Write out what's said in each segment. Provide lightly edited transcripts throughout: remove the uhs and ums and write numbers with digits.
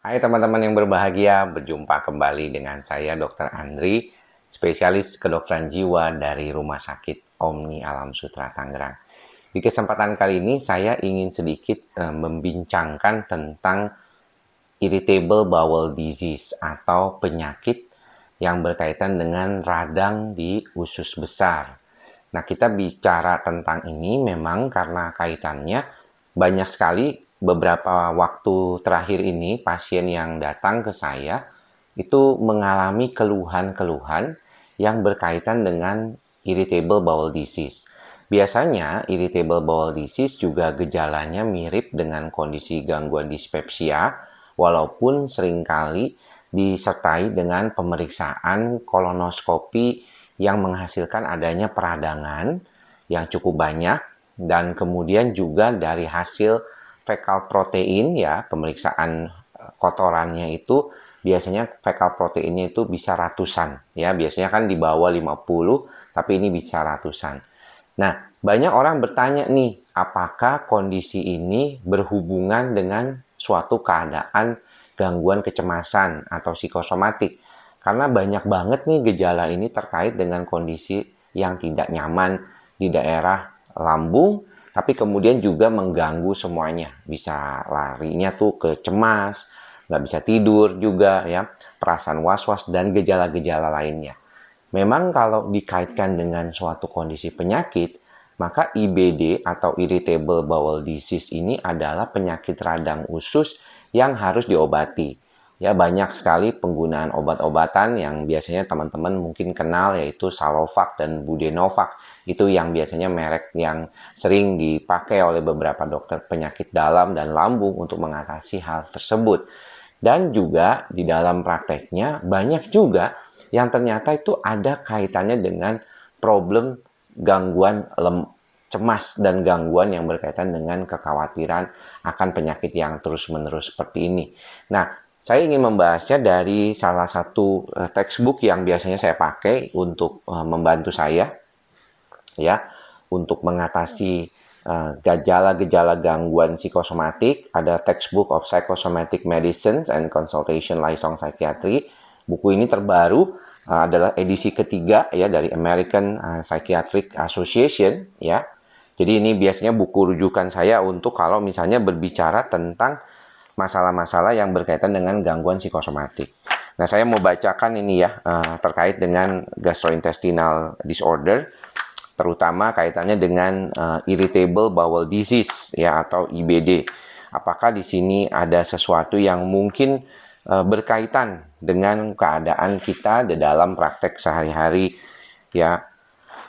Hai teman-teman yang berbahagia, berjumpa kembali dengan saya Dr. Andri, spesialis kedokteran jiwa dari Rumah Sakit Omni Alam Sutra Tangerang. Di kesempatan kali ini saya ingin sedikit membincangkan tentang irritable bowel disease atau penyakit yang berkaitan dengan radang di usus besar. Nah, kita bicara tentang ini memang karena kaitannya banyak sekali beberapa waktu terakhir ini pasien yang datang ke saya itu mengalami keluhan-keluhan yang berkaitan dengan irritable bowel disease. Biasanya irritable bowel disease juga gejalanya mirip dengan kondisi gangguan dispepsia, walaupun seringkali disertai dengan pemeriksaan kolonoskopi yang menghasilkan adanya peradangan yang cukup banyak, dan kemudian juga dari hasil fekal protein ya, pemeriksaan kotorannya itu biasanya fekal proteinnya itu bisa ratusan ya, biasanya kan di bawah 50 tapi ini bisa ratusan. Nah, banyak orang bertanya nih, apakah kondisi ini berhubungan dengan suatu keadaan gangguan kecemasan atau psikosomatik? Karena banyak banget nih gejala ini terkait dengan kondisi yang tidak nyaman di daerah lambung, tapi kemudian juga mengganggu semuanya. Bisa larinya tuh ke cemas, nggak bisa tidur juga ya, perasaan was-was, dan gejala-gejala lainnya. Memang kalau dikaitkan dengan suatu kondisi penyakit, maka IBD atau Irritable Bowel Disease ini adalah penyakit radang usus yang harus diobati. Ya, banyak sekali penggunaan obat-obatan yang biasanya teman-teman mungkin kenal, yaitu Salovac dan Budenovac. Itu yang biasanya merek yang sering dipakai oleh beberapa dokter penyakit dalam dan lambung untuk mengatasi hal tersebut. Dan juga di dalam prakteknya banyak juga yang ternyata itu ada kaitannya dengan problem gangguan cemas dan gangguan yang berkaitan dengan kekhawatiran akan penyakit yang terus-menerus seperti ini. Nah, saya ingin membahasnya dari salah satu textbook yang biasanya saya pakai untuk membantu saya ya, untuk mengatasi gejala-gejala gangguan psikosomatik. Ada Textbook of Psychosomatic Medicines and Consultation Liaison Psychiatry. Buku ini terbaru, adalah edisi ketiga ya dari American Psychiatric Association ya. Jadi ini biasanya buku rujukan saya untuk kalau misalnya berbicara tentang masalah-masalah yang berkaitan dengan gangguan psikosomatik. Nah, saya mau bacakan ini ya, terkait dengan gastrointestinal disorder, terutama kaitannya dengan irritable bowel disease ya, atau IBD. Apakah di sini ada sesuatu yang mungkin berkaitan dengan keadaan kita di dalam praktek sehari-hari ya.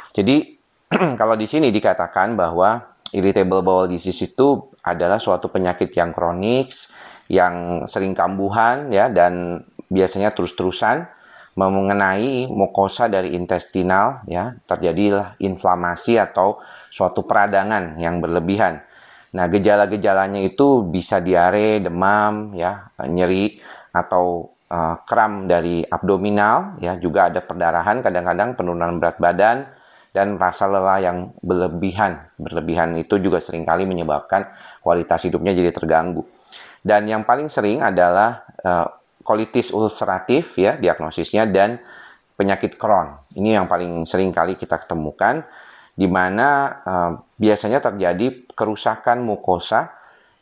Jadi kalau di sini dikatakan bahwa irritable bowel disease itu adalah suatu penyakit yang kronis, yang sering kambuhan ya, dan biasanya terus-terusan mengenai mukosa dari intestinal ya, terjadilah inflamasi atau suatu peradangan yang berlebihan. Nah, gejala-gejalanya itu bisa diare, demam ya, nyeri atau kram dari abdominal ya, juga ada perdarahan, kadang-kadang penurunan berat badan, dan rasa lelah yang berlebihan. Berlebihan itu juga seringkali menyebabkan kualitas hidupnya jadi terganggu. Dan yang paling sering adalah kolitis ulceratif ya, diagnosisnya, dan penyakit Crohn. Ini yang paling sering kali kita ketemukan, di mana biasanya terjadi kerusakan mukosa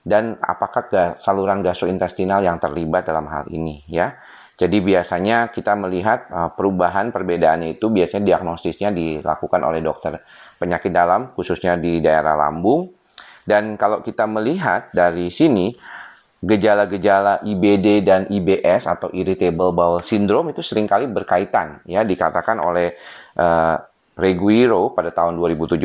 dan apakah saluran gastrointestinal yang terlibat dalam hal ini ya. Jadi biasanya kita melihat perubahan perbedaannya itu biasanya diagnosisnya dilakukan oleh dokter penyakit dalam, khususnya di daerah lambung. Dan kalau kita melihat dari sini, gejala-gejala IBD dan IBS atau Irritable Bowel Syndrome itu seringkali berkaitan ya, dikatakan oleh Reguiro pada tahun 2017,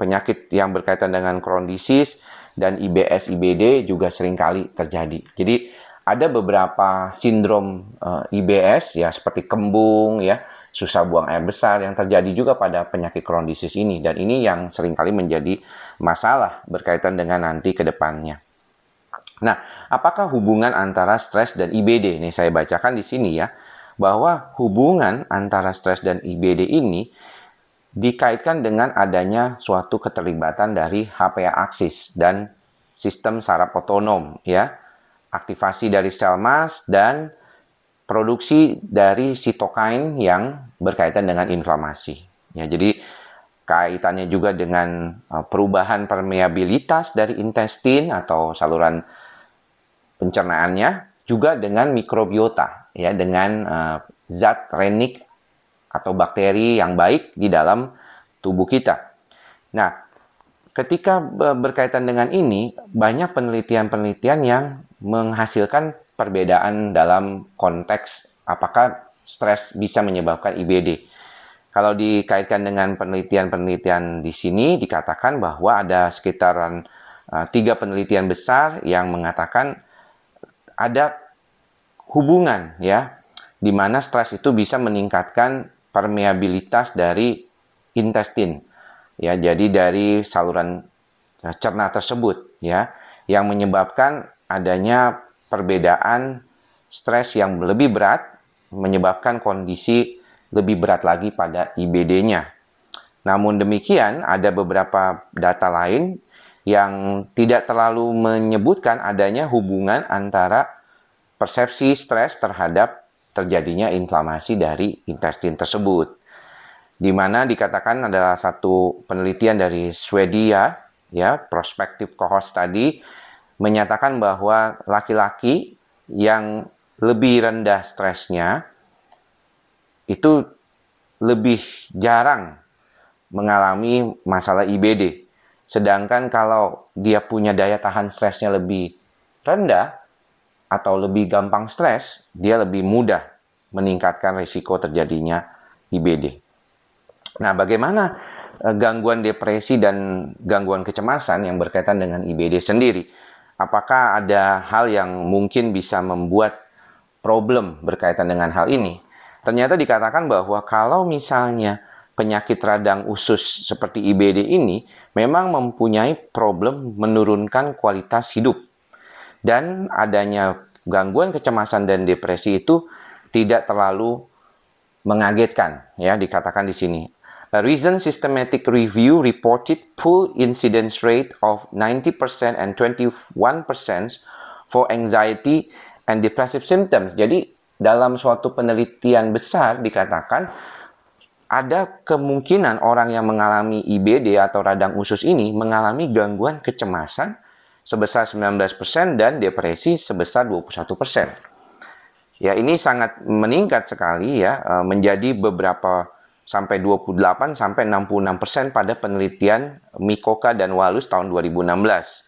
penyakit yang berkaitan dengan Crohn disease dan IBS IBD juga seringkali terjadi. Jadi ada beberapa sindrom IBS ya, seperti kembung ya, susah buang air besar, yang terjadi juga pada penyakit Crohn disease ini, dan ini yang seringkali menjadi masalah berkaitan dengan nanti ke depannya. Nah, apakah hubungan antara stres dan IBD? Nih saya bacakan di sini ya, bahwa hubungan antara stres dan IBD ini dikaitkan dengan adanya suatu keterlibatan dari HPA aksis dan sistem saraf otonom ya. aktivasi dari sel mast, dan produksi dari sitokain yang berkaitan dengan inflamasi. Ya, jadi kaitannya juga dengan perubahan permeabilitas dari intestin atau saluran pencernaannya, juga dengan mikrobiota, ya, dengan zat renik atau bakteri yang baik di dalam tubuh kita. Nah, ketika berkaitan dengan ini, banyak penelitian-penelitian yang menghasilkan perbedaan dalam konteks apakah stres bisa menyebabkan IBD. Kalau dikaitkan dengan penelitian-penelitian di sini, dikatakan bahwa ada sekitaran 3 penelitian besar yang mengatakan ada hubungan, ya, di mana stres itu bisa meningkatkan permeabilitas dari intestin, ya, jadi dari saluran cerna tersebut, ya, yang menyebabkan adanya perbedaan stres yang lebih berat, menyebabkan kondisi lebih berat lagi pada IBD-nya. Namun demikian, ada beberapa data lain yang tidak terlalu menyebutkan adanya hubungan antara persepsi stres terhadap terjadinya inflamasi dari intestin tersebut. Di mana dikatakan adalah satu penelitian dari Swedia, ya, prospective cohort study, menyatakan bahwa laki-laki yang lebih rendah stresnya itu lebih jarang mengalami masalah IBD. Sedangkan kalau dia punya daya tahan stresnya lebih rendah atau lebih gampang stres, dia lebih mudah meningkatkan risiko terjadinya IBD. Nah, bagaimana gangguan depresi dan gangguan kecemasan yang berkaitan dengan IBD sendiri? Apakah ada hal yang mungkin bisa membuat problem berkaitan dengan hal ini? Ternyata dikatakan bahwa kalau misalnya penyakit radang usus seperti IBD ini memang mempunyai problem menurunkan kualitas hidup. Dan adanya gangguan kecemasan dan depresi itu tidak terlalu mengagetkan, ya, dikatakan di sini. A recent systematic review reported poor incidence rate of 90% and 21% for anxiety and depressive symptoms. Jadi dalam suatu penelitian besar dikatakan ada kemungkinan orang yang mengalami IBD atau radang usus ini mengalami gangguan kecemasan sebesar 19% dan depresi sebesar 21%. Ya, ini sangat meningkat sekali, ya, menjadi beberapa sampai 28 sampai 66% pada penelitian Mikoka dan Walus tahun 2016.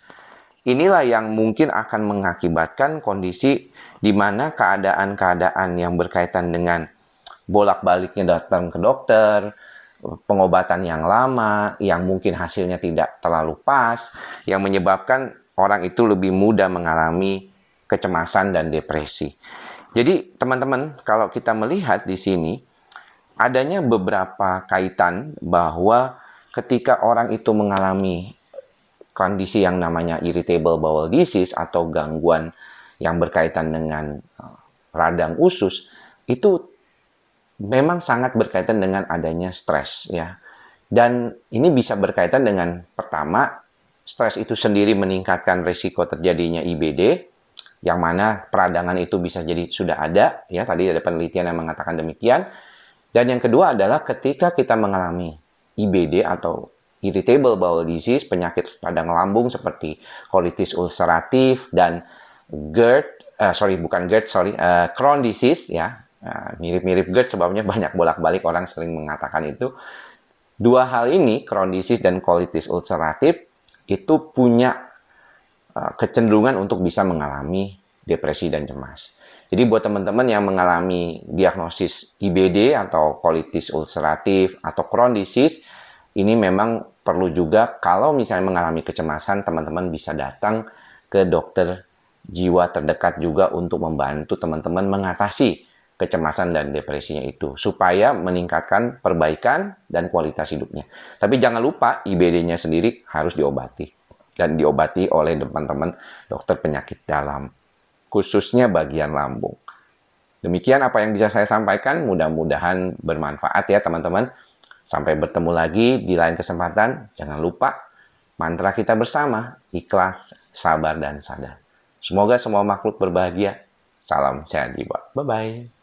Inilah yang mungkin akan mengakibatkan kondisi di mana keadaan-keadaan yang berkaitan dengan bolak-baliknya datang ke dokter, pengobatan yang lama, yang mungkin hasilnya tidak terlalu pas, yang menyebabkan orang itu lebih mudah mengalami kecemasan dan depresi. Jadi teman-teman, kalau kita melihat di sini, adanya beberapa kaitan bahwa ketika orang itu mengalami kondisi yang namanya irritable bowel disease atau gangguan yang berkaitan dengan radang usus, itu memang sangat berkaitan dengan adanya stres, ya. Dan ini bisa berkaitan dengan, pertama, stres itu sendiri meningkatkan risiko terjadinya IBD, yang mana peradangan itu bisa jadi sudah ada, ya, tadi ada penelitian yang mengatakan demikian. Dan yang kedua adalah ketika kita mengalami IBD atau irritable bowel disease, penyakit radang lambung seperti colitis ulceratif dan Crohn disease, ya. Mirip-mirip GERD sebabnya banyak bolak-balik orang sering mengatakan itu. Dua hal ini, Crohn disease dan colitis ulceratif, itu punya kecenderungan untuk bisa mengalami depresi dan cemas. Jadi buat teman-teman yang mengalami diagnosis IBD atau colitis ulceratif atau Crohn disease, ini memang perlu juga kalau misalnya mengalami kecemasan, teman-teman bisa datang ke dokter jiwa terdekat juga untuk membantu teman-teman mengatasi kecemasan dan depresinya itu, supaya meningkatkan perbaikan dan kualitas hidupnya. Tapi jangan lupa IBD-nya sendiri harus diobati, dan diobati oleh teman-teman dokter penyakit dalam, khususnya bagian lambung. Demikian apa yang bisa saya sampaikan, mudah-mudahan bermanfaat ya teman-teman. Sampai bertemu lagi di lain kesempatan. Jangan lupa mantra kita bersama, ikhlas, sabar, dan sadar. Semoga semua makhluk berbahagia. Salam sehat jiwa. Bye-bye.